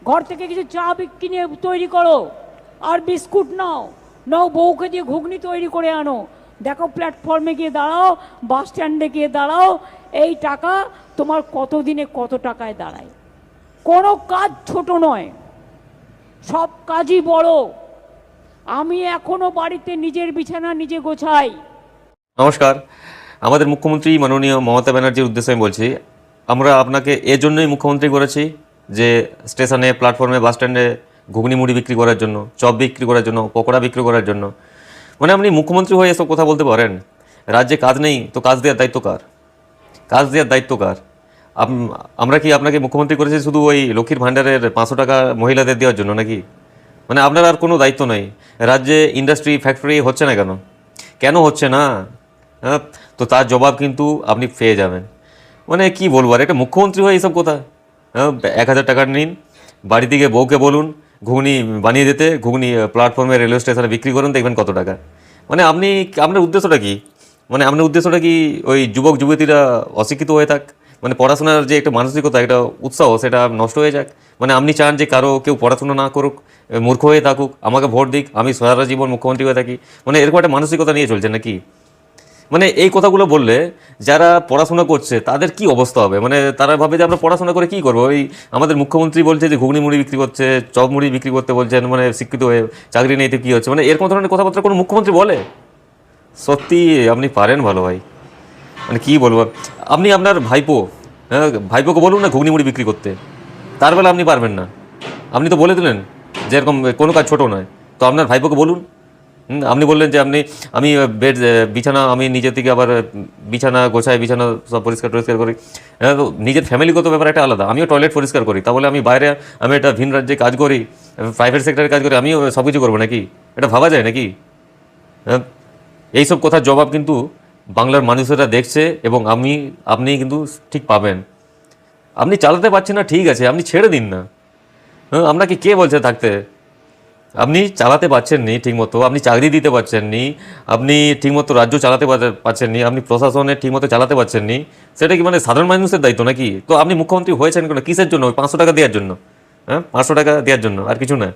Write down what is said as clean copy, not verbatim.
ঘর থেকে কিছু চা কিনে তৈরি করো, আর বিস্কুট নাও, নাও বউকে দিয়ে ঘুগনি তৈরি করে আনো, দেখো প্ল্যাটফর্মে গিয়ে দাঁড়াও, বাস স্ট্যান্ডে গিয়ে দাঁড়াও, এই টাকা তোমার কত দিনে কত টাকায় দাঁড়ায়। কোনো কাজ ছোট নয়, সব কাজই বড়। আমি এখনো বাড়িতে নিজের বিছানা নিজে গোছাই। নমস্কার, আমাদের মুখ্যমন্ত্রী মাননীয় মমতা ব্যানার্জির উদ্দেশ্যে আমি বলছি, আমরা আপনাকে এজন্যই মুখ্যমন্ত্রী করেছি যে স্টেশনে, প্ল্যাটফর্মে, বাস স্ট্যান্ডে ঘুগনি মুড়ি বিক্রি করার জন্য, চপ বিক্রি করার জন্য, পকোড়া বিক্রি করার জন্য। মানে আপনি মুখ্যমন্ত্রী হয়ে এসব কথা বলতে পারেন? রাজ্যে কাজ নেই তো কাজ দেওয়ার দায়িত্ব কার? কাজ দেওয়ার দায়িত্ব কার? আমরা কি আপনাকে মুখ্যমন্ত্রী করেছি শুধু ওই লক্ষ্মীর ভাণ্ডারের 500 টাকা মহিলাদের দেওয়ার জন্য নাকি? মানে আপনার আর কোনো দায়িত্ব নেই। রাজ্যে ইন্ডাস্ট্রি, ফ্যাক্টরি হচ্ছে না কেন? কেন হচ্ছে না? হ্যাঁ, তো তার জবাব কিন্তু আপনি পেয়ে যাবেন। মানে কি বলবো, আর একটা মুখ্যমন্ত্রী হয়ে এইসব কথা? হ্যাঁ, 1000 টাকা নিন, বাড়ি থেকে বউকে বলুন ঘুগনি বানিয়ে দিতে, ঘুগনি প্ল্যাটফর্মে, রেলওয়ে স্টেশনে বিক্রি করুন, দেখবেন কত টাকা। মানে আপনার উদ্দেশ্যটা কি? মানে আপনার উদ্দেশ্যটা কি ওই যুবক যুবতীরা অশিক্ষিত হয়ে থাক, মানে পড়াশোনার যে একটা মানসিকতা, একটা উৎসাহ, সেটা নষ্ট হয়ে যাক? মানে আপনি চান যে কেউ পড়াশোনা না করুক, মূর্খ হয়ে থাকুক, আমাকে ভোট দিক, আমি সারা জীবন মুখ্যমন্ত্রী হয়ে থাকি? মানে এরকম একটা মানসিকতা নিয়ে চলছেন নাকি? মানে এই কথাগুলো বললে যারা পড়াশোনা করছে তাদের কি অবস্থা হবে? মানে তারা ভাবে যে আমরা পড়াশোনা করে কি করবো? ওই আমাদের মুখ্যমন্ত্রী বলছে যে ঘুগনি মুড়ি বিক্রি করছে, চপ মুড়ি বিক্রি করতে বলছেন, মানে শিক্ষিত হয়ে চাকরি নেই তো কী হচ্ছে? মানে এরকম ধরনের কথাবার্তা কোনো মুখ্যমন্ত্রী বলে? সত্যি আপনি পারেন ভালো ভাই, মানে কি বলবো। আপনি আপনার হ্যাঁ, ভাইপোকে বলুন না ঘুগনি মুড়ি বিক্রি করতে, তার বেলা আপনি পারবেন না। আপনি তো বলে দিলেন যে এরকম কোনো কাজ ছোটো নয়, তো আপনার ভাইপোকে বলুন। আপনি বললেন যে আমি বিছানা আমি নিজে থেকে আবার বিছানা গোছাই, বিছানা সব পরিষ্কার টরিষ্কার করি। হ্যাঁ, তো নিজের ফ্যামিলিগত ব্যাপার একটা আলাদা। আমিও টয়লেট পরিষ্কার করি, তাহলে আমি একটা ভিন রাজ্যে কাজ করি, প্রাইভেট সেক্টরে কাজ করি, আমিও সব কিছু করবো নাকি? এটা ভাবা যায় নাকি? হ্যাঁ, এইসব কথার জবাব কিন্তু বাংলার মানুষেরা দেখছে, এবং আপনি কিন্তু ঠিক পাবেন। আপনি চালাতে পারছেন না, ঠিক আছে, আপনি ছেড়ে দিন না। হ্যাঁ, আপনাকে কে বলছে থাকতে? আপনি চালাতে পারছেন নি ঠিকমতো, আপনি চাকরি দিতে পারছেন নি, আপনি ঠিকমতো রাজ্য চালাতে পারছেন নি, আপনি প্রশাসনে ঠিকমতো চালাতে পারছেন নি। সেটা কি মানে সাধারণ মানুষের দায়িত্ব নাকি? তো আপনি মুখ্যমন্ত্রী হয়েছেন কেন? কিসের জন্য? 500 টাকা দেওয়ার জন্য? হ্যাঁ, 500 টাকা দেওয়ার জন্য, আর কিছু না।